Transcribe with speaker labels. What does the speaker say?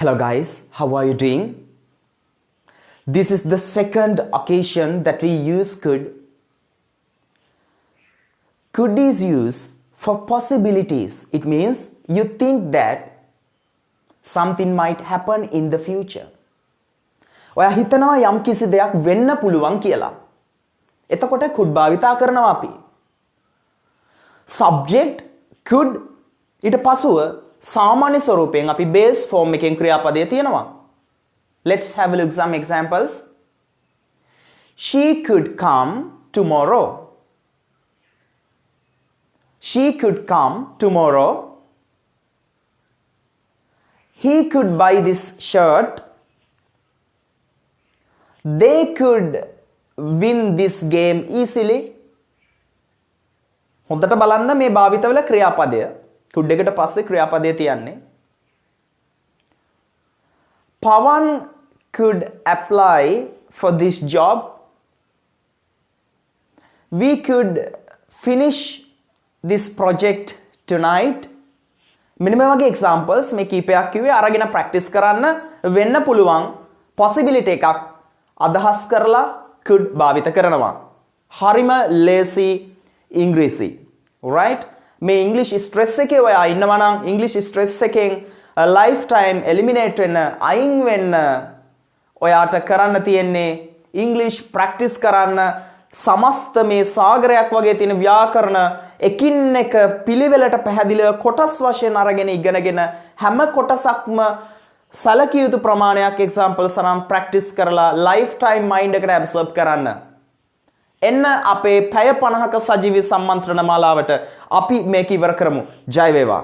Speaker 1: Hello guys, how are you doing? This is the second occasion that we use could. Could is used for possibilities. It means you think that something might happen in the future. ඔයා හිතනවා යම් කිසි දෙයක් වෙන්න පුළුවන් කියලා. එතකොට could භාවිතා කරනවා අපි. Subject could ඊට පසුව සාමාන්‍ය ස්වරූපයෙන් අපි base form එකෙන් ක්‍රියාපදයේ තියෙනවා. Let's have a look some examples. She could come tomorrow. She could come tomorrow. He could buy this shirt. They could win this game easily. හොඳට බලන්න මේ භාවිත වෙලා ක්‍රියාපදය could එකට පස්සේ ක්‍රියාපදයේ තියන්නේ. Pawan could apply for this job. We could finish this project tonight. මෙන්න මේ වගේ examples මේ කීපයක් කිව්වේ අරගෙන practice කරන්න වෙන්න පුළුවන් possibility එකක් අදහස් කරලා could භාවිත කරනවා. හරිම ලේසි ඉංග්‍රීසි. right? මේ English stress එකේ ඔයා ඉන්නවා නම් English stress එකෙන් lifetime eliminate වෙන්න අයින් වෙන්න ඔයාට කරන්න තියෙන්නේ English practice කරන්න සමස්ත මේ සාගරයක් වගේ තියෙන ව්‍යාකරණ එකින් එක පිළිවෙලට පැහැදිලිව කොටස් වශයෙන් අරගෙන ඉගෙනගෙන හැම කොටසක්ම සැලකිය යුතු ප්‍රමාණයක් examples අරන් practice කරලා lifetime mind එකට absorb කරන්න. එන්න අපේ පැය 50ක සජීවී සම්මන්ත්‍රණ මාලාවට අපි මේක ඉවර කරමු. ජය වේවා.